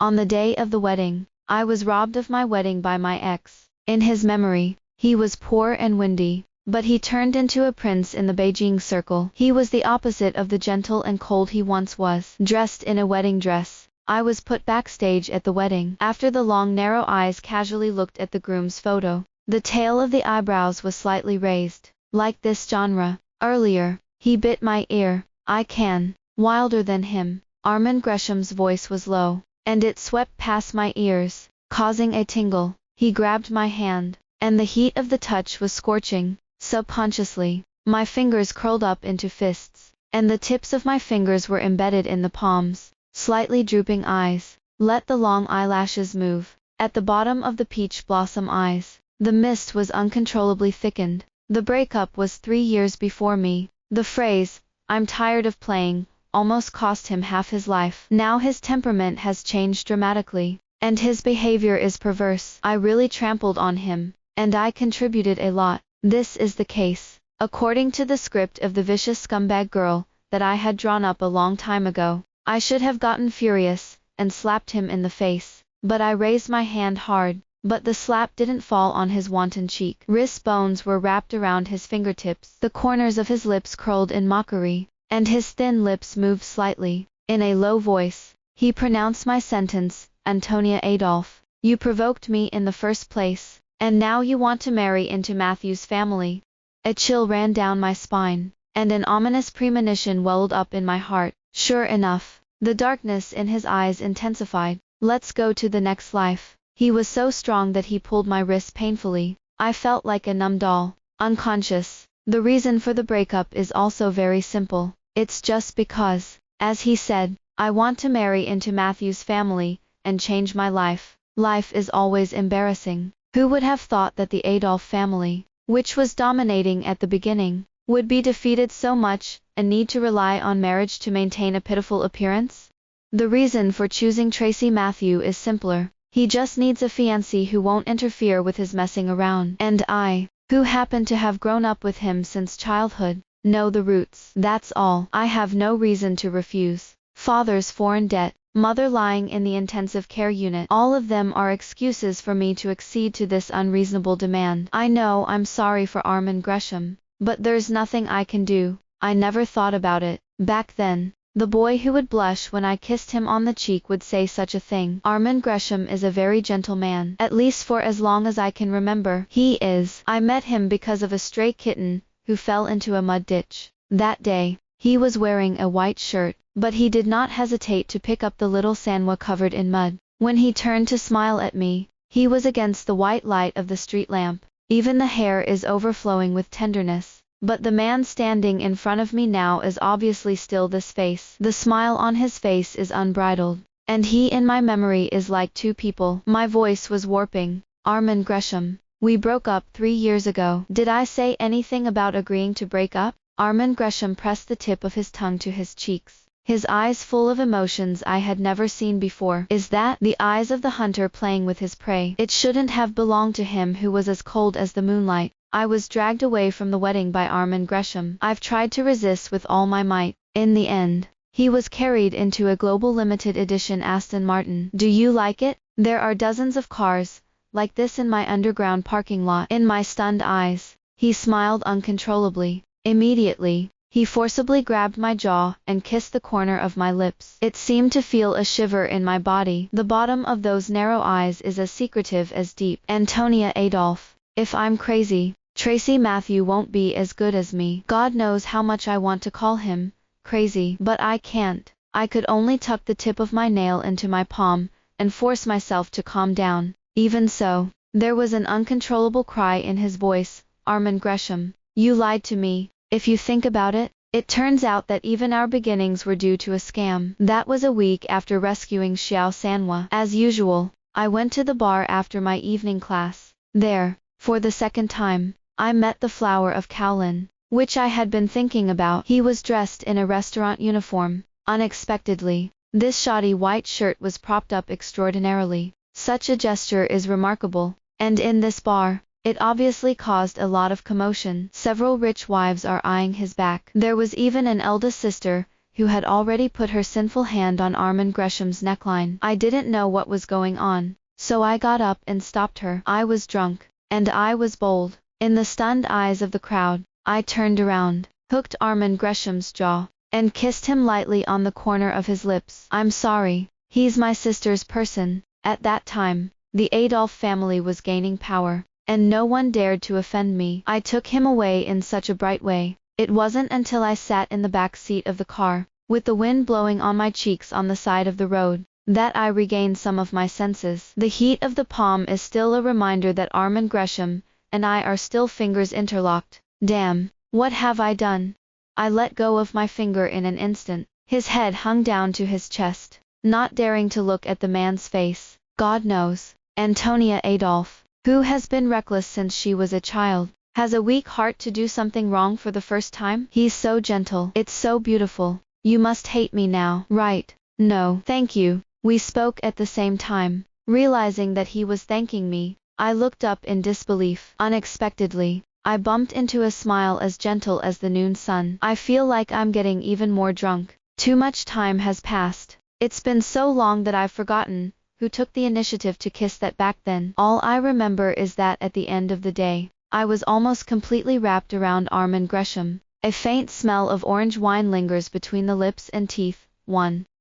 On the day of the wedding, I was robbed of my wedding by my ex. In his memory, he was poor and windy, but he turned into a prince in the Beijing circle. He was the opposite of the gentle and cold he once was. Dressed in a wedding dress, I was put backstage at the wedding. After the long narrow eyes casually looked at the groom's photo, the tail of the eyebrows was slightly raised. Like this genre. Earlier, he bit my ear. I can. Wilder than him. Armin Gresham's voice was low, and it swept past my ears, causing a tingle. He grabbed my hand, and the heat of the touch was scorching. Subconsciously, my fingers curled up into fists, and the tips of my fingers were embedded in the palms. Slightly drooping eyes. Let the long eyelashes move. At the bottom of the peach blossom eyes, the mist was uncontrollably thickened. The breakup was 3 years before me. The phrase, "I'm tired of playing," almost cost him half his life. Now his temperament has changed dramatically, and his behavior is perverse. I really trampled on him, and I contributed a lot. This is the case, according to the script of the vicious scumbag girl that I had drawn up a long time ago. I should have gotten furious, and slapped him in the face, but I raised my hand hard, but the slap didn't fall on his wanton cheek. Wrist bones were wrapped around his fingertips. The corners of his lips curled in mockery, and his thin lips moved slightly. In a low voice, he pronounced my sentence, "Antonia Adolphe, you provoked me in the first place, and now you want to marry into Matthew's family." A chill ran down my spine, and an ominous premonition welled up in my heart. Sure enough, the darkness in his eyes intensified. "Let's go to the next life." He was so strong that he pulled my wrist painfully. I felt like a numb doll, unconscious. The reason for the breakup is also very simple. It's just because, as he said, I want to marry into Matthew's family, and change my life. Life is always embarrassing. Who would have thought that the Adolphe family, which was dominating at the beginning, would be defeated so much, and need to rely on marriage to maintain a pitiful appearance? The reason for choosing Tracy Matthew is simpler. He just needs a fiancé who won't interfere with his messing around. And I, who happen to have grown up with him since childhood, know the roots. That's all. I have no reason to refuse. Father's foreign debt, mother lying in the intensive care unit, all of them are excuses for me to accede to this unreasonable demand. I know I'm sorry for Armin Gresham, but there's nothing I can do. I never thought about it. Back then, the boy who would blush when I kissed him on the cheek would say such a thing. Armin Gresham is a very gentle man, at least for as long as I can remember. He is. I met him because of a stray kitten, who fell into a mud ditch. That day, he was wearing a white shirt, but he did not hesitate to pick up the little Sanwa covered in mud. When he turned to smile at me, he was against the white light of the street lamp. Even the hair is overflowing with tenderness. But the man standing in front of me now is obviously still this face. The smile on his face is unbridled, and he in my memory is like two people. My voice was warping. "Armin Gresham, we broke up 3 years ago." Did I say anything about agreeing to break up? Armin Gresham pressed the tip of his tongue to his cheeks, his eyes full of emotions I had never seen before. Is that the eyes of the hunter playing with his prey? It shouldn't have belonged to him who was as cold as the moonlight. I was dragged away from the wedding by Armin Gresham. I've tried to resist with all my might. In the end, he was carried into a global limited edition Aston Martin. Do you like it? There are dozens of cars like this in my underground parking lot. In my stunned eyes, he smiled uncontrollably. Immediately, he forcibly grabbed my jaw and kissed the corner of my lips. It seemed to feel a shiver in my body. The bottom of those narrow eyes is as secretive as deep. "Antonia Adolphe, if I'm crazy, Tracy Matthew won't be as good as me." God knows how much I want to call him crazy, but I can't. I could only tuck the tip of my nail into my palm, and force myself to calm down. Even so, there was an uncontrollable cry in his voice. "Armin Gresham, you lied to me. If you think about it, it turns out that even our beginnings were due to a scam." That was a week after rescuing Xiao Sanwa. As usual, I went to the bar after my evening class. There, for the second time, I met the flower of Kowloon, which I had been thinking about. He was dressed in a restaurant uniform. Unexpectedly, this shoddy white shirt was propped up extraordinarily. Such a gesture is remarkable, and in this bar, it obviously caused a lot of commotion. Several rich wives are eyeing his back. There was even an eldest sister, who had already put her sinful hand on Armin Gresham's neckline. I didn't know what was going on, so I got up and stopped her. I was drunk, and I was bold. In the stunned eyes of the crowd, I turned around, hooked Armin Gresham's jaw, and kissed him lightly on the corner of his lips. I'm sorry, he's my sister's person. At that time, the Adolf family was gaining power, and no one dared to offend me. I took him away in such a bright way. It wasn't until I sat in the back seat of the car, with the wind blowing on my cheeks on the side of the road, that I regained some of my senses. The heat of the palm is still a reminder that Armin Gresham and I are still fingers interlocked. Damn, what have I done? I let go of my finger in an instant. His head hung down to his chest, not daring to look at the man's face. God knows, Antonia Adolf, who has been reckless since she was a child, has a weak heart to do something wrong for the first time. He's so gentle. It's so beautiful. You must hate me now. Right. No, thank you. We spoke at the same time. Realizing that he was thanking me, I looked up in disbelief. Unexpectedly, I bumped into a smile as gentle as the noon sun. I feel like I'm getting even more drunk. Too much time has passed. It's been so long that I've forgotten who took the initiative to kiss that back then. All I remember is that at the end of the day, I was almost completely wrapped around Armin Gresham. A faint smell of orange wine lingers between the lips and teeth.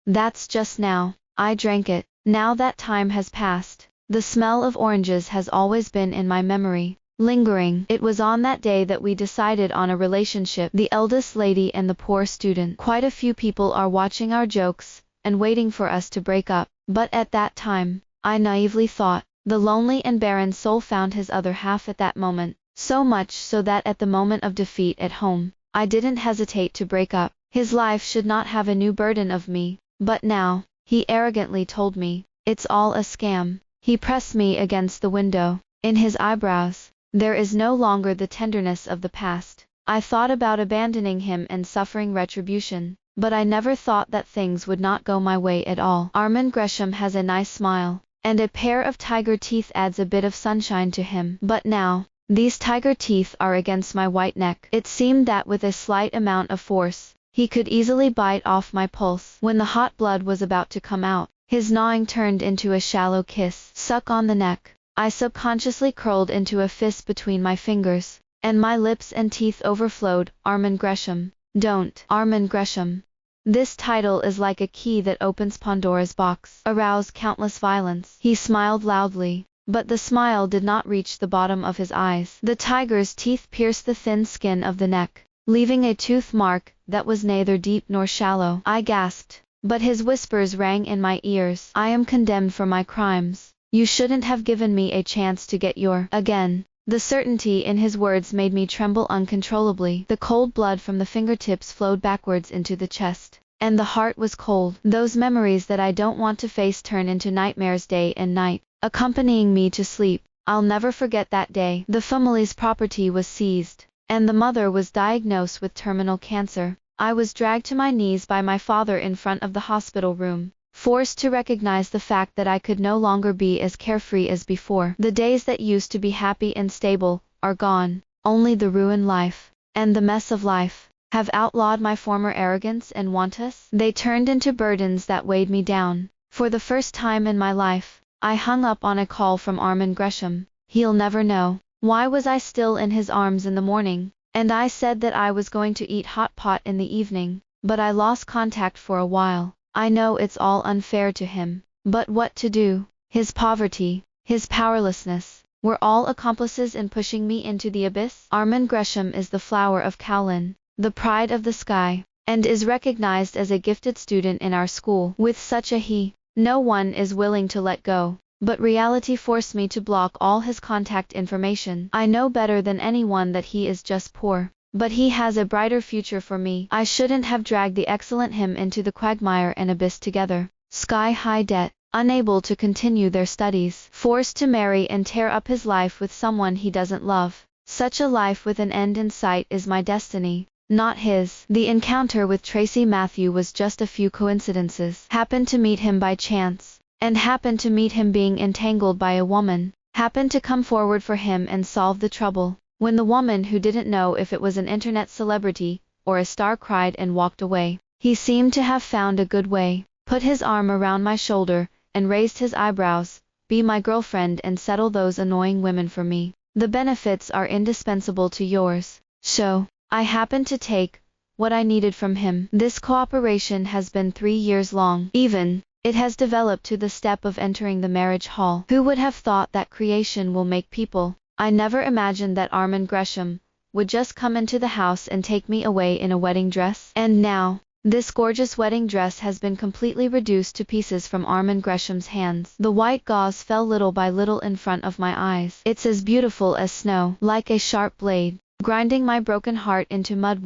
That's just now. I drank it. Now that time has passed, the smell of oranges has always been in my memory, lingering. It was on that day that we decided on a relationship, the eldest lady and the poor student. Quite a few people are watching our jokes and waiting for us to break up. But at that time, I naively thought, the lonely and barren soul found his other half at that moment, so much so that at the moment of defeat at home, I didn't hesitate to break up. His life should not have a new burden of me. But now, he arrogantly told me, it's all a scam. He pressed me against the window. In his eyebrows, there is no longer the tenderness of the past. I thought about abandoning him and suffering retribution, but I never thought that things would not go my way at all. Armin Gresham has a nice smile, and a pair of tiger teeth adds a bit of sunshine to him. But now, these tiger teeth are against my white neck. It seemed that with a slight amount of force, he could easily bite off my pulse. When the hot blood was about to come out, his gnawing turned into a shallow kiss. Suck on the neck. I subconsciously curled into a fist between my fingers, and my lips and teeth overflowed. Armin Gresham. Don't. Armin Gresham. This title is like a key that opens Pandora's box. Aroused countless violence. He smiled loudly, but the smile did not reach the bottom of his eyes. The tiger's teeth pierced the thin skin of the neck, leaving a tooth mark that was neither deep nor shallow. I gasped, but his whispers rang in my ears. I am condemned for my crimes. You shouldn't have given me a chance to get your again. The certainty in his words made me tremble uncontrollably. The cold blood from the fingertips flowed backwards into the chest, and the heart was cold. Those memories that I don't want to face turn into nightmares day and night, accompanying me to sleep. I'll never forget that day. The family's property was seized, and the mother was diagnosed with terminal cancer. I was dragged to my knees by my father in front of the hospital room, forced to recognize the fact that I could no longer be as carefree as before. The days that used to be happy and stable are gone. Only the ruined life, and the mess of life, have outlawed my former arrogance and wantonness. They turned into burdens that weighed me down. For the first time in my life, I hung up on a call from Armin Gresham. He'll never know. Why was I still in his arms in the morning? And I said that I was going to eat hot pot in the evening, but I lost contact for a while. I know it's all unfair to him, but what to do? His poverty, his powerlessness, were all accomplices in pushing me into the abyss. Armin Gresham is the flower of Kowloon, the pride of the sky, and is recognized as a gifted student in our school. With such a he, no one is willing to let go. But reality forced me to block all his contact information. I know better than anyone that he is just poor, but he has a brighter future for me. I shouldn't have dragged the excellent him into the quagmire and abyss together. Sky-high debt, unable to continue their studies, forced to marry and tear up his life with someone he doesn't love. Such a life with an end in sight is my destiny, not his. The encounter with Tracy Matthew was just a few coincidences. Happened to meet him by chance, and happened to meet him being entangled by a woman, happened to come forward for him and solve the trouble, when the woman who didn't know if it was an internet celebrity or a star cried and walked away. He seemed to have found a good way, put his arm around my shoulder, and raised his eyebrows. Be my girlfriend and settle those annoying women for me. The benefits are indispensable to yours. So, I happened to take what I needed from him. This cooperation has been 3 years long. Even, it has developed to the step of entering the marriage hall. Who would have thought that creation will make people? I never imagined that Armand Gresham would just come into the house and take me away in a wedding dress. And now, this gorgeous wedding dress has been completely reduced to pieces from Armand Gresham's hands. The white gauze fell little by little in front of my eyes. It's as beautiful as snow, like a sharp blade, grinding my broken heart into mud.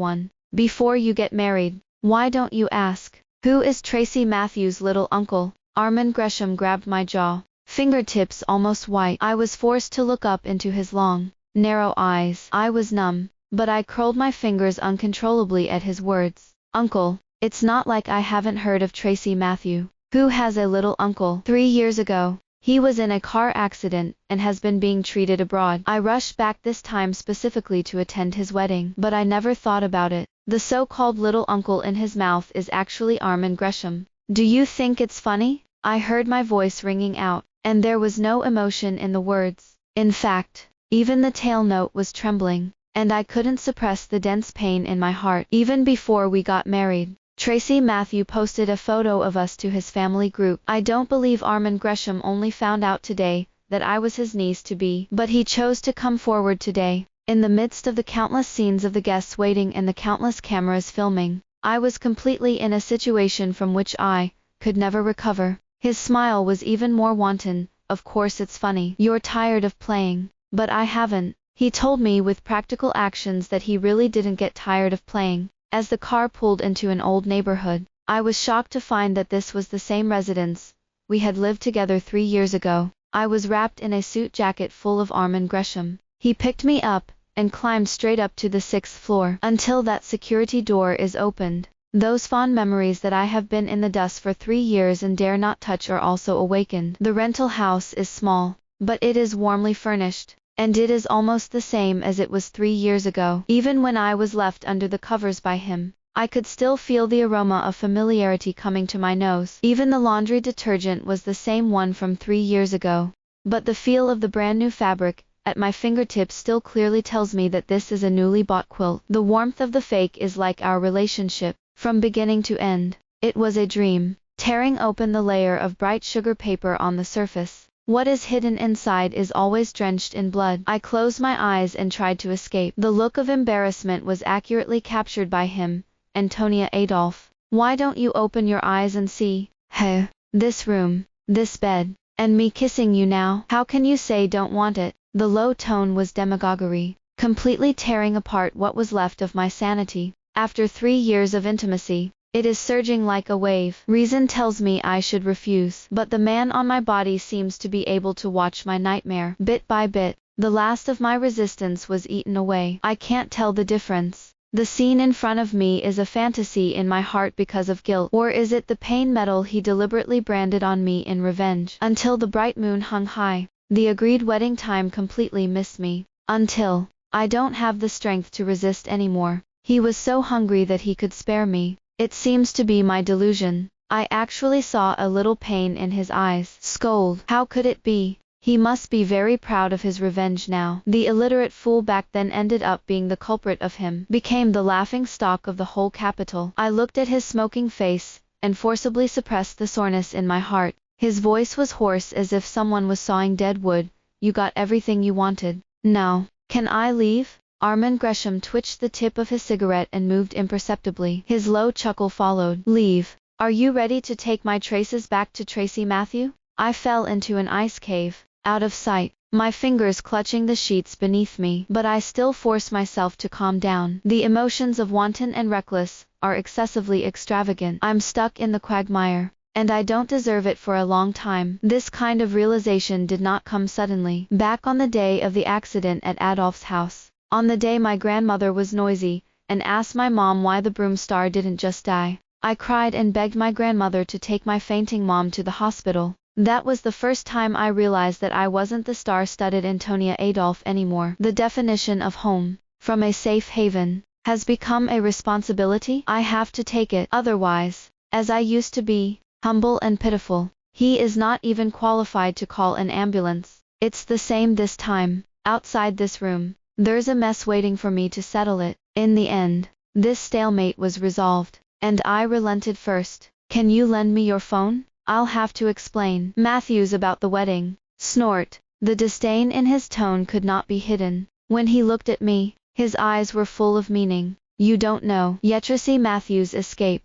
Before you get married, why don't you ask, who is Tracy Matthews' little uncle? Armand Gresham grabbed my jaw, fingertips almost white. I was forced to look up into his long, narrow eyes. I was numb, but I curled my fingers uncontrollably at his words. Uncle, it's not like I haven't heard of Tracy Matthew. Who has a little uncle? 3 years ago, he was in a car accident and has been being treated abroad. I rushed back this time specifically to attend his wedding, but I never thought about it. The so-called little uncle in his mouth is actually Armand Gresham. Do you think it's funny? I heard my voice ringing out, and there was no emotion in the words. In fact, even the tail note was trembling, and I couldn't suppress the dense pain in my heart. Even before we got married, Tracy Matthew posted a photo of us to his family group. I don't believe Armand Gresham only found out today that I was his niece-to-be, but he chose to come forward today. In the midst of the countless scenes of the guests waiting and the countless cameras filming, I was completely in a situation from which I could never recover. His smile was even more wanton. Of course it's funny. You're tired of playing, but I haven't. He told me with practical actions that he really didn't get tired of playing. As the car pulled into an old neighborhood, I was shocked to find that this was the same residence we had lived together 3 years ago. I was wrapped in a suit jacket full of Armand Gresham. He picked me up and climbed straight up to the 6th floor. Until that security door is opened, those fond memories that I have been in the dust for 3 years and dare not touch are also awakened. The rental house is small, but it is warmly furnished, and it is almost the same as it was 3 years ago. Even when I was left under the covers by him, I could still feel the aroma of familiarity coming to my nose. Even the laundry detergent was the same one from 3 years ago, but the feel of the brand new fabric at my fingertips still clearly tells me that this is a newly bought quilt. The warmth of the fake is like our relationship, from beginning to end. It was a dream, tearing open the layer of bright sugar paper on the surface. What is hidden inside is always drenched in blood. I closed my eyes and tried to escape. The look of embarrassment was accurately captured by him. Antonia Adolphe, why don't you open your eyes and see? Hey, this room, this bed, and me kissing you now? How can you say don't want it? The low tone was demagoguery, completely tearing apart what was left of my sanity. After 3 years of intimacy, it is surging like a wave. Reason tells me I should refuse, but the man on my body seems to be able to watch my nightmare. Bit by bit, the last of my resistance was eaten away. I can't tell the difference. The scene in front of me is a fantasy in my heart because of guilt, or is it the pain metal he deliberately branded on me in revenge? Until the bright moon hung high, the agreed wedding time completely missed me. Until I don't have the strength to resist anymore. He was so hungry that he could spare me. It seems to be my delusion. I actually saw a little pain in his eyes. Scold. How could it be? He must be very proud of his revenge now. The illiterate fool back then ended up being the culprit of him, became the laughing stock of the whole capital. I looked at his smoking face, and forcibly suppressed the soreness in my heart. His voice was hoarse as if someone was sawing dead wood. You got everything you wanted. Now, can I leave? Armand Gresham twitched the tip of his cigarette and moved imperceptibly. His low chuckle followed. Leave? Are you ready to take my traces back to Tracy Matthew? I fell into an ice cave, out of sight, my fingers clutching the sheets beneath me. But I still force myself to calm down. The emotions of wanton and reckless are excessively extravagant. I'm stuck in the quagmire, and I don't deserve it for a long time. This kind of realization did not come suddenly. Back on the day of the accident at Adolphe's house, on the day my grandmother was noisy and asked my mom why the broom star didn't just die, I cried and begged my grandmother to take my fainting mom to the hospital. That was the first time I realized that I wasn't the star-studded Antonia Adolphe anymore. The definition of home, from a safe haven, has become a responsibility. I have to take it. Otherwise, as I used to be, humble and pitiful, he is not even qualified to call an ambulance. It's the same this time. Outside this room, there's a mess waiting for me to settle it. In the end, this stalemate was resolved, and I relented first. Can you lend me your phone? I'll have to explain Matthews about the wedding. Snort. The disdain in his tone could not be hidden. When he looked at me, his eyes were full of meaning. You don't know yet Tracy Matthews' escape.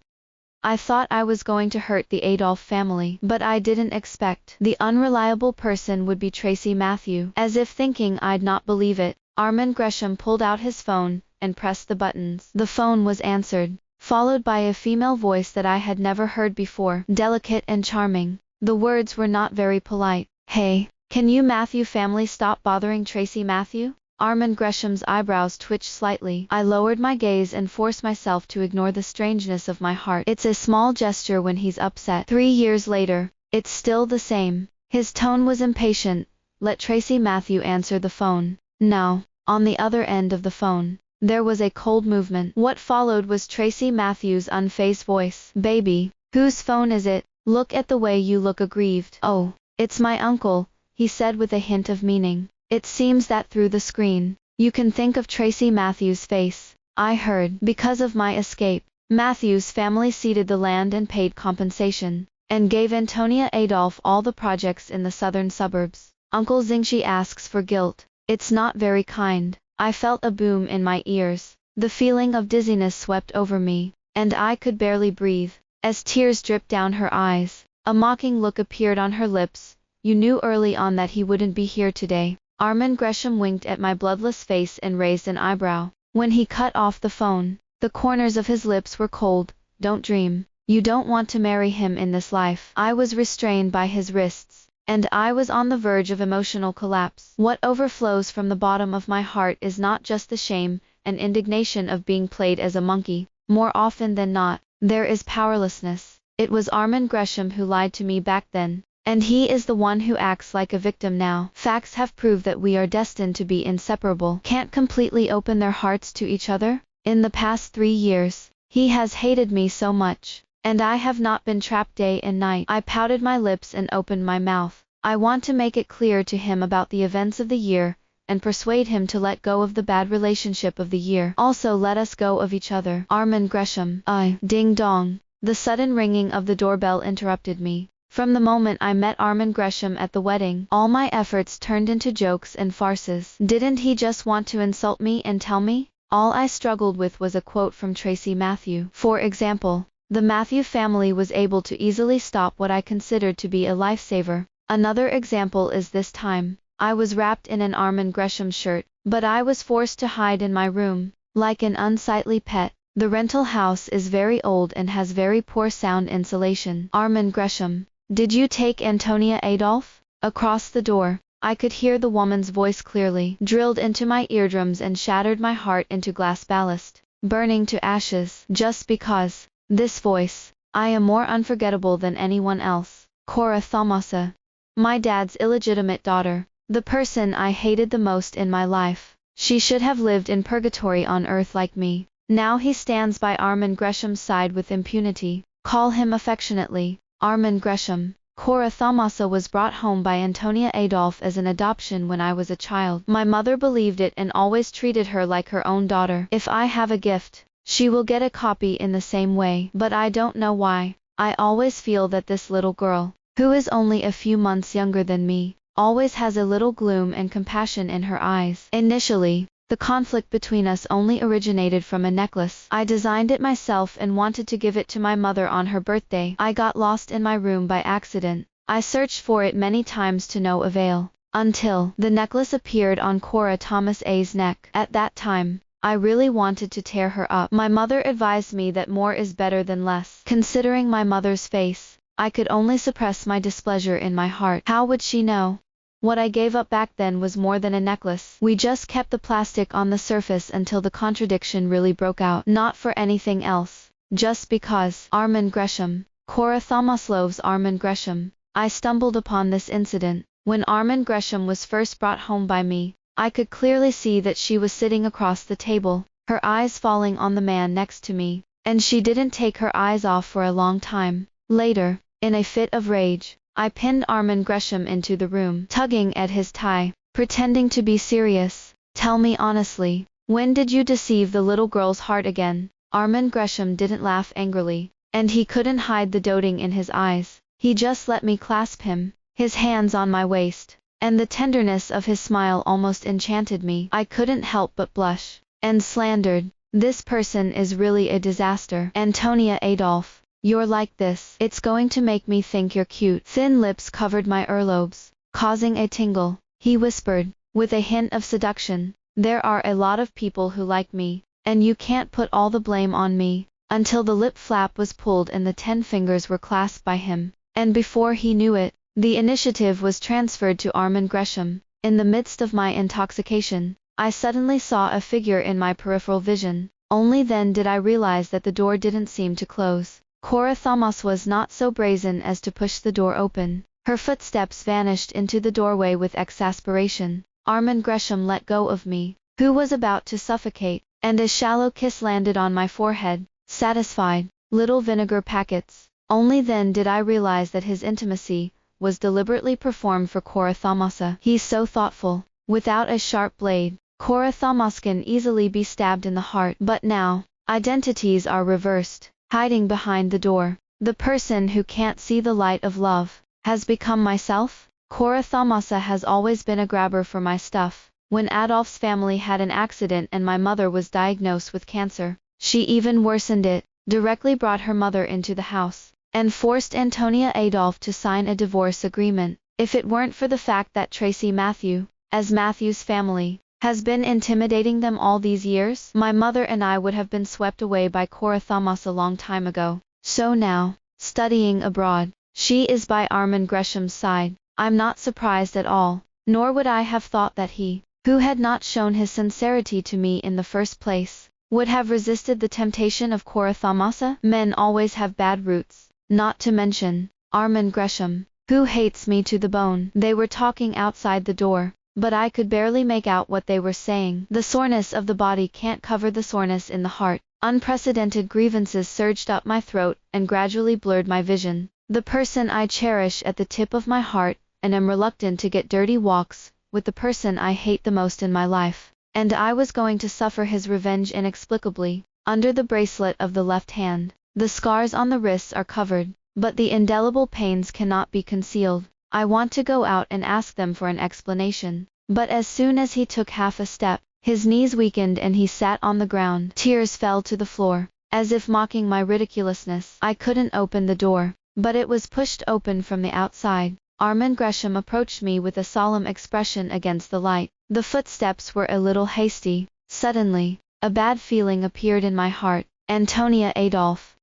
I thought I was going to hurt the Adolf family, but I didn't expect the unreliable person would be Tracy Matthew. As if thinking I'd not believe it, Armand Gresham pulled out his phone and pressed the buttons. The phone was answered, followed by a female voice that I had never heard before, delicate and charming. The words were not very polite. Hey, can you Matthew family stop bothering Tracy Matthew? Armand Gresham's eyebrows twitched slightly. I lowered my gaze and forced myself to ignore the strangeness of my heart. It's a small gesture when he's upset. 3 years later, it's still the same. His tone was impatient. Let Tracy Matthew answer the phone. Now, on the other end of the phone, there was a cold movement. What followed was Tracy Matthews' unfazed voice. Baby, whose phone is it? Look at the way you look aggrieved. Oh, it's my uncle, he said with a hint of meaning. It seems that through the screen, you can think of Tracy Matthews' face. I heard, because of my escape, Matthews' family ceded the land and paid compensation, and gave Antonia Adolf all the projects in the southern suburbs. Uncle Xingshi asks for guilt. It's not very kind. I felt a boom in my ears. The feeling of dizziness swept over me, and I could barely breathe. As tears dripped down her eyes, a mocking look appeared on her lips. You knew early on that he wouldn't be here today. Armand Gresham winked at my bloodless face and raised an eyebrow. When he cut off the phone, the corners of his lips were cold. Don't dream. You don't want to marry him in this life. I was restrained by his wrists, and I was on the verge of emotional collapse. What overflows from the bottom of my heart is not just the shame and indignation of being played as a monkey. More often than not, there is powerlessness. It was Armand Gresham who lied to me back then, and he is the one who acts like a victim now. Facts have proved that we are destined to be inseparable. Can't completely open their hearts to each other? In the past 3 years, he has hated me so much, and I have not been trapped day and night. I pouted my lips and opened my mouth. I want to make it clear to him about the events of the year, and persuade him to let go of the bad relationship of the year. Also let us go of each other. Armand Gresham. Ding dong. The sudden ringing of the doorbell interrupted me. From the moment I met Armand Gresham at the wedding, all my efforts turned into jokes and farces. Didn't he just want to insult me and tell me? All I struggled with was a quote from Tracy Matthew. For example, the Matthew family was able to easily stop what I considered to be a lifesaver. Another example is this time, I was wrapped in an Armand Gresham shirt, but I was forced to hide in my room, like an unsightly pet. The rental house is very old and has very poor sound insulation. Armand Gresham. Did you take Antonia Adolf? Across the door, I could hear the woman's voice clearly, drilled into my eardrums and shattered my heart into glass ballast, burning to ashes. Just because. This voice. I am more unforgettable than anyone else. Cora Thomasa. My dad's illegitimate daughter. The person I hated the most in my life. She should have lived in purgatory on earth like me. Now he stands by Armand Gresham's side with impunity. Call him affectionately Armand Gresham. Cora Thomasa was brought home by Antonia Adolf as an adoption when I was a child. My mother believed it and always treated her like her own daughter. If I have a gift, she will get a copy in the same way. But I don't know why. I always feel that this little girl, who is only a few months younger than me, always has a little gloom and compassion in her eyes. Initially, the conflict between us only originated from a necklace. I designed it myself and wanted to give it to my mother on her birthday. I got lost in my room by accident. I searched for it many times to no avail, until the necklace appeared on Cora Thomasa's neck. At that time, I really wanted to tear her up. My mother advised me that more is better than less. Considering my mother's face, I could only suppress my displeasure in my heart. How would she know? What I gave up back then was more than a necklace. We just kept the plastic on the surface until the contradiction really broke out. Not for anything else. Just because. Armand Gresham. Cora Thomaslov's Armand Gresham. I stumbled upon this incident. When Armand Gresham was first brought home by me, I could clearly see that she was sitting across the table, her eyes falling on the man next to me, and she didn't take her eyes off for a long time. Later, in a fit of rage, I pinned Armin Gresham into the room, tugging at his tie, pretending to be serious. Tell me honestly, when did you deceive the little girl's heart again? Armin Gresham didn't laugh angrily, and he couldn't hide the doting in his eyes. He just let me clasp him, his hands on my waist, and the tenderness of his smile almost enchanted me. I couldn't help but blush, and slandered, "This person is really a disaster. Antonia Adolphe, you're like this. It's going to make me think you're cute." Thin lips covered my earlobes, causing a tingle. He whispered, with a hint of seduction, "There are a lot of people who like me, and you can't put all the blame on me," until the lip flap was pulled and the 10 fingers were clasped by him, and before he knew it, the initiative was transferred to Armin Gresham. In the midst of my intoxication, I suddenly saw a figure in my peripheral vision. Only then did I realize that the door didn't seem to close. Cora Thomas was not so brazen as to push the door open. Her footsteps vanished into the doorway with exasperation. Armin Gresham let go of me, who was about to suffocate, and a shallow kiss landed on my forehead. Satisfied, little vinegar packets. Only then did I realize that his intimacy was deliberately performed for Cora Thomasa. He's so thoughtful. Without a sharp blade, Cora Thomas can easily be stabbed in the heart. But now, identities are reversed. Hiding behind the door, the person who can't see the light of love has become myself. Cora Thomasa has always been a grabber for my stuff. When Adolf's family had an accident and my mother was diagnosed with cancer, she even worsened it, directly brought her mother into the house, and forced Antonia Adolphe to sign a divorce agreement. If it weren't for the fact that Tracy Matthew, as Matthew's family, has been intimidating them all these years, my mother and I would have been swept away by Cora Thomas a long time ago. So now, studying abroad, she is by Armin Gresham's side. I'm not surprised at all, nor would I have thought that he, who had not shown his sincerity to me in the first place, would have resisted the temptation of Cora Thomasa. Men always have bad roots, not to mention Armin Gresham, who hates me to the bone. They were talking outside the door, but I could barely make out what they were saying. The soreness of the body can't cover the soreness in the heart. Unprecedented grievances surged up my throat and gradually blurred my vision. The person I cherish at the tip of my heart, and am reluctant to get dirty walks with the person I hate the most in my life, and I was going to suffer his revenge inexplicably. Under the bracelet of the left hand, the scars on the wrists are covered, but the indelible pains cannot be concealed. I want to go out and ask them for an explanation, but as soon as he took half a step, his knees weakened and he sat on the ground. Tears fell to the floor, as if mocking my ridiculousness. I couldn't open the door, but it was pushed open from the outside. Armin Gresham approached me with a solemn expression against the light. The footsteps were a little hasty. Suddenly, a bad feeling appeared in my heart. Antonia Adolphe.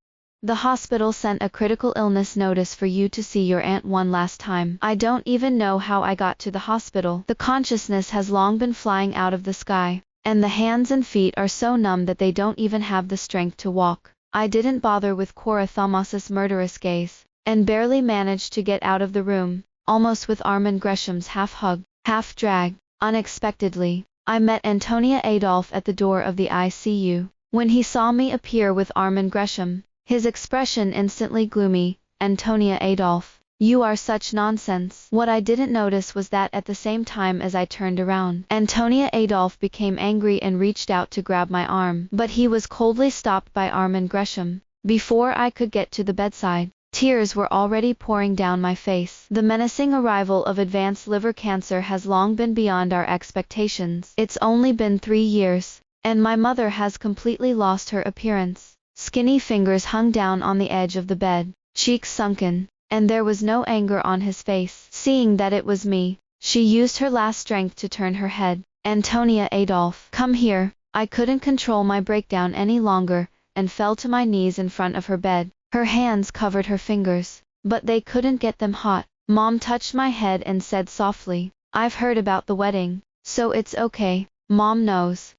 The hospital sent a critical illness notice for you to see your aunt one last time. I don't even know how I got to the hospital. The consciousness has long been flying out of the sky, and the hands and feet are so numb that they don't even have the strength to walk. I didn't bother with Cora Thomas's murderous gaze, and barely managed to get out of the room, almost with Armin Gresham's half-hug, half-drag. Unexpectedly, I met Antonia Adolphe at the door of the ICU. When he saw me appear with Armin Gresham, his expression instantly gloomy. Antonia Adolphe, you are such nonsense. What I didn't notice was that at the same time as I turned around, Antonia Adolphe became angry and reached out to grab my arm, but he was coldly stopped by Armin Gresham. Before I could get to the bedside, tears were already pouring down my face. The menacing arrival of advanced liver cancer has long been beyond our expectations. It's only been 3 years, and my mother has completely lost her appearance. Skinny fingers hung down on the edge of the bed, cheeks sunken, and there was no anger on his face. Seeing that it was me, she used her last strength to turn her head. Antonia Adolphe, come here. I couldn't control my breakdown any longer, and fell to my knees in front of her bed. Her hands covered her fingers, but they couldn't get them hot. Mom touched my head and said softly, I've heard about the wedding, so it's okay. Mom knows.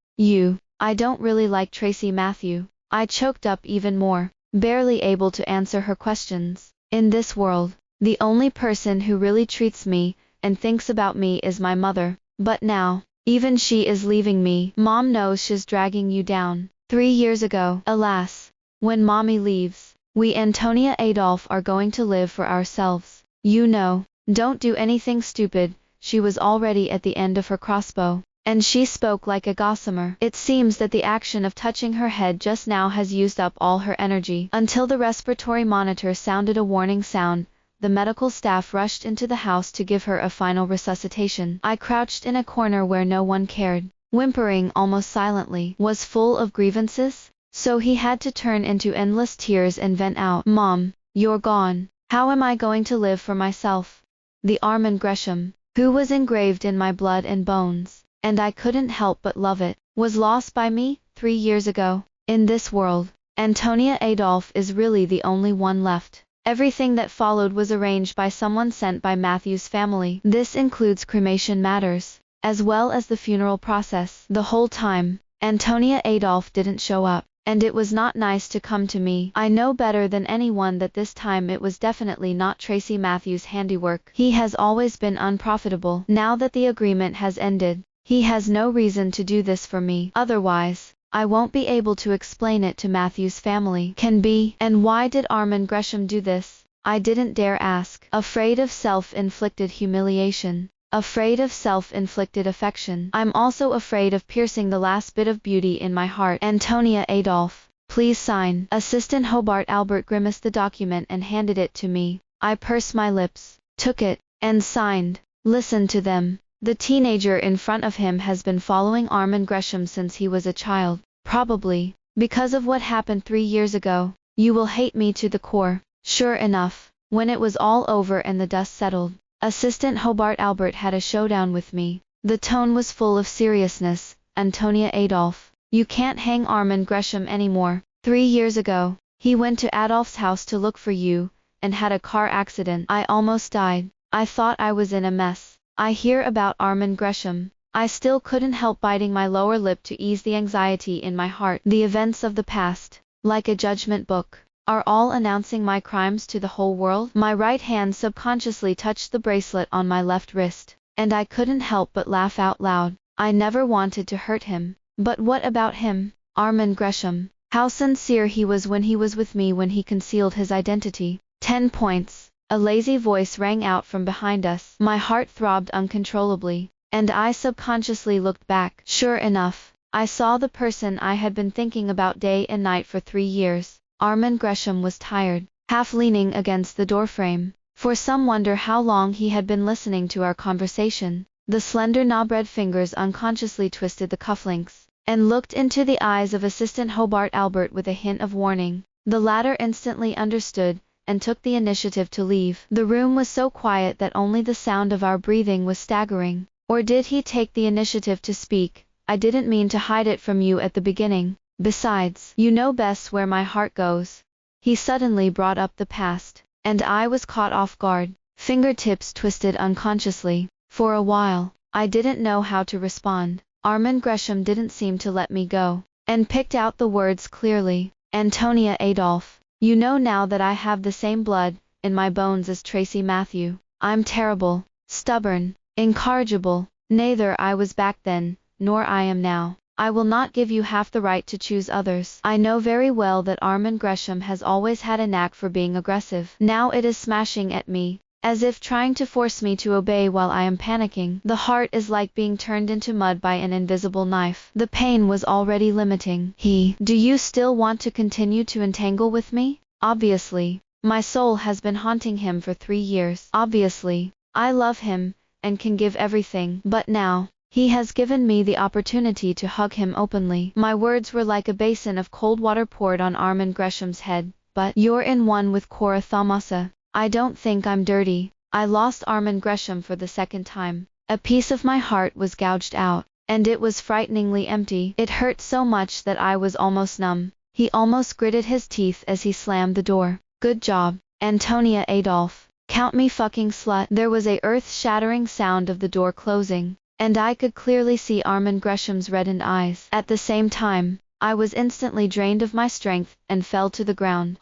I don't really like Tracy Matthew. I choked up even more, barely able to answer her questions. In this world, the only person who really treats me and thinks about me is my mother. But now, Even she is leaving me. Mom knows she's dragging you down. 3 years ago, alas, when mommy leaves, we Antonia Adolph are going to live for ourselves. You know, don't do anything stupid. She was already at the end of her crossbow, and she spoke like a gossamer. It seems that the action of touching her head just now has used up all her energy. Until the respiratory monitor sounded a warning sound, the medical staff rushed into the house to give her a final resuscitation. I crouched in a corner where no one cared, whimpering almost silently. Was full of grievances, so he had to turn into endless tears and vent out, "Mom, you're gone. How am I going to live for myself?" The Armand Gresham, who was engraved in my blood and bones, and I couldn't help but love it, was lost by me 3 years ago. In this world, Antonia Adolph is really the only one left. Everything that followed was arranged by someone sent by Matthew's family. This includes cremation matters, as well as the funeral process. The whole time, Antonia Adolph didn't show up, and it was not nice to come to me. I know better than anyone that this time it was definitely not Tracy Matthews' handiwork. He has always been unprofitable. Now that the agreement has ended, he has no reason to do this for me. Otherwise, I won't be able to explain it to Matthew's family. Can be. And why did Armand Gresham do this? I didn't dare ask. Afraid of self-inflicted humiliation. Afraid of self-inflicted affection. I'm also afraid of piercing the last bit of beauty in my heart. Antonia Adolph, please sign. Assistant Hobart Albert grimaced the document and handed it to me. I pursed my lips, took it, and signed. Listen to them. The teenager in front of him has been following Armand Gresham since he was a child. Probably, because of what happened 3 years ago. You will hate me to the core. Sure enough, when it was all over and the dust settled, Assistant Hobart Albert had a showdown with me. The tone was full of seriousness. Antonia Adolph, you can't hang Armand Gresham anymore. 3 years ago, he went to Adolph's house to look for you, and had a car accident. I almost died. I thought I was in a mess. I hear about Armand Gresham. I still couldn't help biting my lower lip to ease the anxiety in my heart. The events of the past, like a judgment book, are all announcing my crimes to the whole world. My right hand subconsciously touched the bracelet on my left wrist, and I couldn't help but laugh out loud. I never wanted to hurt him. But what about him? Armand Gresham. How sincere he was when he was with me when he concealed his identity. 10 points. A lazy voice rang out from behind us. My heart throbbed uncontrollably, and I subconsciously looked back. Sure enough, I saw the person I had been thinking about day and night for 3 years. Armand Gresham was tired, half leaning against the doorframe. For some wonder how long he had been listening to our conversation. The slender knob-red fingers unconsciously twisted the cufflinks, and looked into the eyes of Assistant Hobart Albert with a hint of warning. The latter instantly understood, and took the initiative to leave. The room was so quiet that only the sound of our breathing was staggering. Or did he take the initiative to speak? I didn't mean to hide it from you at the beginning. Besides, you know best where my heart goes. He suddenly brought up the past, and I was caught off guard. Fingertips twisted unconsciously. For a while, I didn't know how to respond. Armand Gresham didn't seem to let me go, and picked out the words clearly. Antonia Adolph, you know now that I have the same blood in my bones as Tracy Matthew. I'm terrible, stubborn, incorrigible. Neither I was back then, nor I am now. I will not give you half the right to choose others. I know very well that Armand Gresham has always had a knack for being aggressive. Now it is smashing at me, as if trying to force me to obey while I am panicking. The heart is like being turned into mud by an invisible knife. The pain was already limiting. Do you still want to continue to entangle with me? Obviously, my soul has been haunting him for 3 years. Obviously, I love him, and can give everything. But now, he has given me the opportunity to hug him openly. My words were like a basin of cold water poured on Armand Gresham's head. But you're in one with Cora Thomasa. I don't think I'm dirty. I lost Armand Gresham for the second time. A piece of my heart was gouged out, and it was frighteningly empty. It hurt so much that I was almost numb. He almost gritted his teeth as he slammed the door. Good job, Antonia Adolph. Count me fucking slut. There was a earth-shattering sound of the door closing, and I could clearly see Armand Gresham's reddened eyes. At the same time, I was instantly drained of my strength and fell to the ground.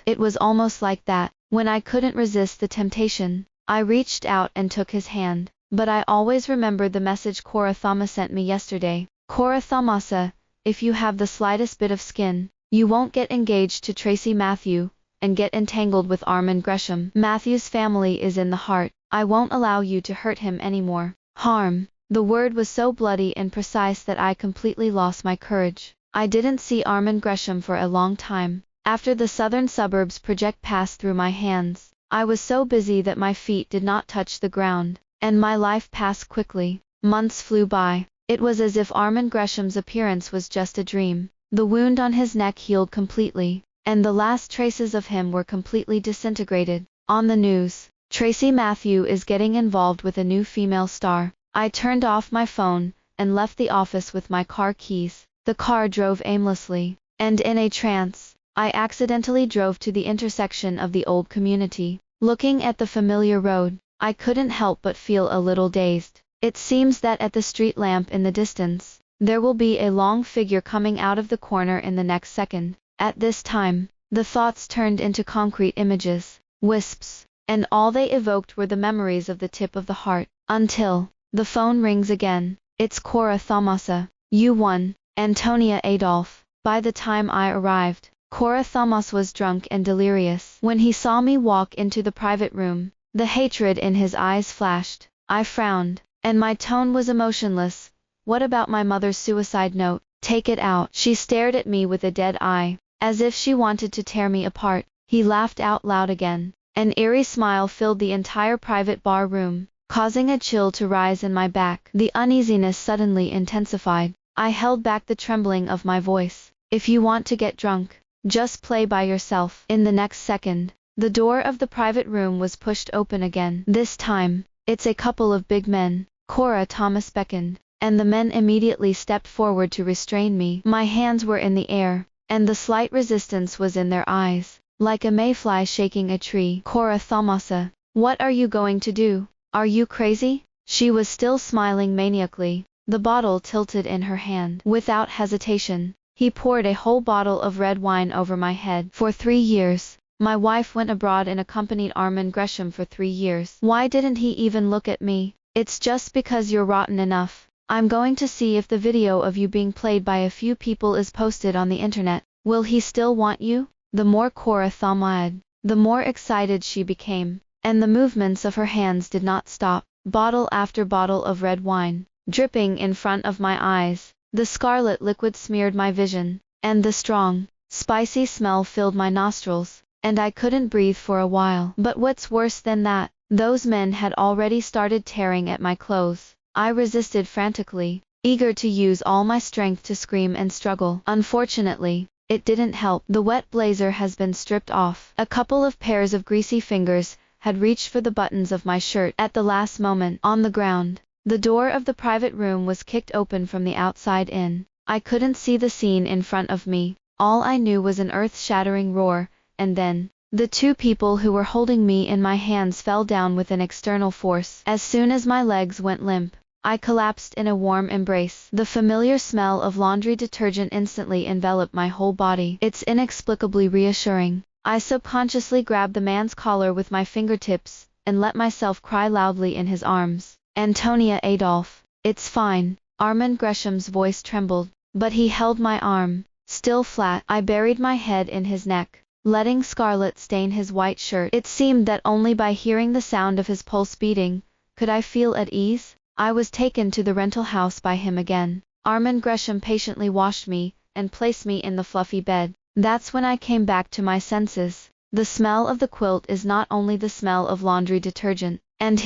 It was almost like that. When I couldn't resist the temptation, I reached out and took his hand. but I always remembered the message Cora Thama sent me yesterday. Cora Thamasa, if you have the slightest bit of skin, you won't get engaged to Tracy Matthew, and get entangled with Armand Gresham. Matthew's family is in the heart. I won't allow you to hurt him anymore. Harm. The word was so bloody and precise that I completely lost my courage. I didn't see Armand Gresham for a long time. After the southern suburbs project passed through my hands, I was so busy that my feet did not touch the ground, and my life passed quickly. Months flew by. It was as if Armand Gresham's appearance was just a dream. The wound on his neck healed completely, and the last traces of him were completely disintegrated. On the news, Tracy Matthew is getting involved with a new female star. I turned off my phone, and left the office with my car keys. The car drove aimlessly, and in a trance, I accidentally drove to the intersection of the old community. Looking at the familiar road, I couldn't help but feel a little dazed. It seems that at the street lamp in the distance, there will be a long figure coming out of the corner in the next second. At this time, the thoughts turned into concrete images, wisps, and all they evoked were the memories of the tip of the heart, until the phone rings again. It's Cora Thamasa. You won, Antonia Adolphe. By the time I arrived, Cora Thamas was drunk and delirious. When he saw me walk into the private room, the hatred in his eyes flashed. I frowned, and my tone was emotionless. What about my mother's suicide note? Take it out. She stared at me with a dead eye, as if she wanted to tear me apart. He laughed out loud again. An eerie smile filled the entire private bar room, causing a chill to rise in my back. The uneasiness suddenly intensified. I held back the trembling of my voice. If you want to get drunk, just play by yourself. In the next second, the door of the private room was pushed open again. This time, it's a couple of big men. Cora Thomas beckoned, and the men immediately stepped forward to restrain me. My hands were in the air, and the slight resistance was in their eyes, like a mayfly shaking a tree. Cora Thamasa, what are you going to do? Are you crazy? She was still smiling maniacally, the bottle tilted in her hand. Without hesitation, he poured a whole bottle of red wine over my head. For 3 years, my wife went abroad and accompanied Armand Gresham for 3 years. Why didn't he even look at me? It's just because you're rotten enough. I'm going to see if the video of you being played by a few people is posted on the internet. Will he still want you? The more Cora Thamad, the more excited she became, and the movements of her hands did not stop. Bottle after bottle of red wine, dripping in front of my eyes. The scarlet liquid smeared my vision, and the strong, spicy smell filled my nostrils, and I couldn't breathe for a while. But what's worse than that, those men had already started tearing at my clothes. I resisted frantically, eager to use all my strength to scream and struggle. Unfortunately, it didn't help. The wet blazer has been stripped off. A couple of pairs of greasy fingers had reached for the buttons of my shirt at the last moment. On the ground, the door of the private room was kicked open from the outside in. I couldn't see the scene in front of me. All I knew was an earth-shattering roar, and then, the 2 people who were holding me in my hands fell down with an external force. As soon as my legs went limp, I collapsed in a warm embrace. The familiar smell of laundry detergent instantly enveloped my whole body. It's inexplicably reassuring. I subconsciously grabbed the man's collar with my fingertips, and let myself cry loudly in his arms. Antonia Adolphe, it's fine. Armand Gresham's voice trembled, but he held my arm, still flat. I buried my head in his neck, letting scarlet stain his white shirt. It seemed that only by hearing the sound of his pulse beating, could I feel at ease. I was taken to the rental house by him again. Armand Gresham patiently washed me, and placed me in the fluffy bed. That's when I came back to my senses. The smell of the quilt is not only the smell of laundry detergent, and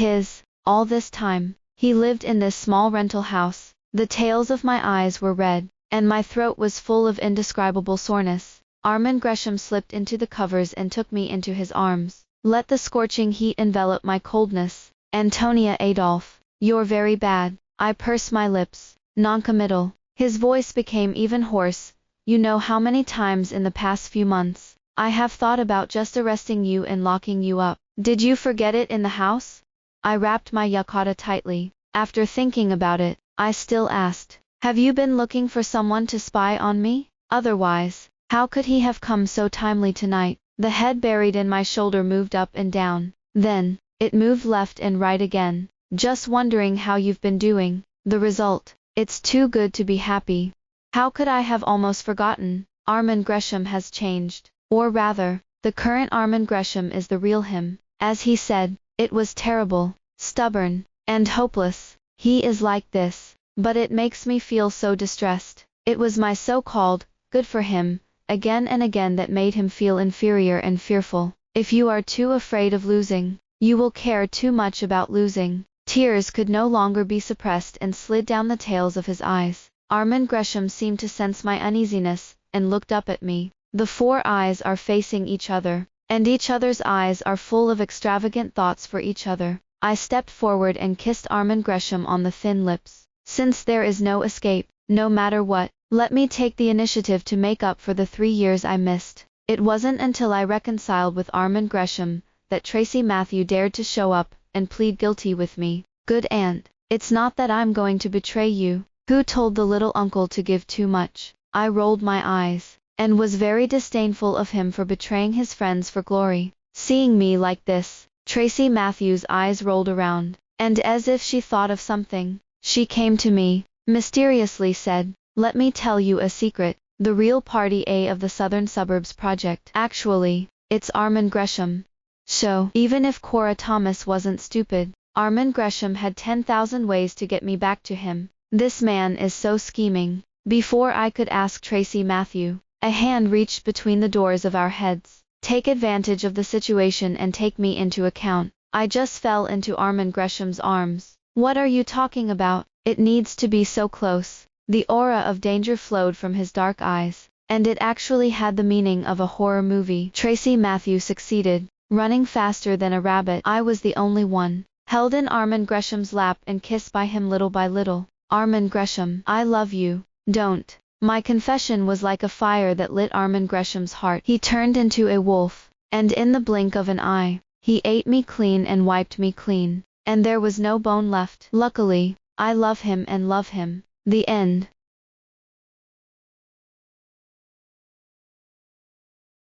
all this time, he lived in this small rental house. The tails of my eyes were red, and my throat was full of indescribable soreness. Armand Gresham slipped into the covers and took me into his arms. Let the scorching heat envelop my coldness. Antonia Adolphe, you're very bad. I pursed my lips, noncommittal. His voice became even hoarse. You know how many times in the past few months, I have thought about just arresting you and locking you up. Did you forget it in the house? I wrapped my yukata tightly. After thinking about it, I still asked, have you been looking for someone to spy on me? Otherwise, how could he have come so timely tonight? The head buried in my shoulder moved up and down. Then, it moved left and right again, Just wondering how you've been doing. The result. It's too good to be happy. How could I have almost forgotten? Armin Gresham has changed. Or rather, the current Armin Gresham is the real him. As he said, it was terrible, stubborn, and hopeless. He is like this. But it makes me feel so distressed. It was my so-called, good for him, again and again that made him feel inferior and fearful. If you are too afraid of losing, you will care too much about losing. Tears could no longer be suppressed and slid down the tails of his eyes. Armin Gresham seemed to sense my uneasiness, and looked up at me. The four eyes are facing each other, and each other's eyes are full of extravagant thoughts for each other. I stepped forward and kissed Armin Gresham on the thin lips. Since there is no escape, no matter what, let me take the initiative to make up for the 3 years I missed. It wasn't until I reconciled with Armin Gresham that Tracy Matthew dared to show up and plead guilty with me. Good aunt, it's not that I'm going to betray you. Who told the little uncle to give too much? I rolled my eyes, and was very disdainful of him for betraying his friends for glory. Seeing me like this, Tracy Matthew's eyes rolled around, and as if she thought of something, she came to me, mysteriously said, "Let me tell you a secret. The real Party A of the Southern Suburbs Project. Actually, it's Armin Gresham." So, even if Cora Thomas wasn't stupid, Armin Gresham had 10,000 ways to get me back to him. This man is so scheming. Before I could ask Tracy Matthew, a hand reached between the doors of our heads. Take advantage of the situation and take me into account. I just fell into Armin Gresham's arms. What are you talking about? It needs to be so close. The aura of danger flowed from his dark eyes, and it actually had the meaning of a horror movie. Tracy Matthew succeeded, running faster than a rabbit. I was the only one, held in Armin Gresham's lap and kissed by him little by little. Armin Gresham, I love you. Don't. My confession was like a fire that lit Armin Gresham's heart. He turned into a wolf, and in the blink of an eye, he ate me clean and wiped me clean, and there was no bone left. Luckily, I love him and love him. The end.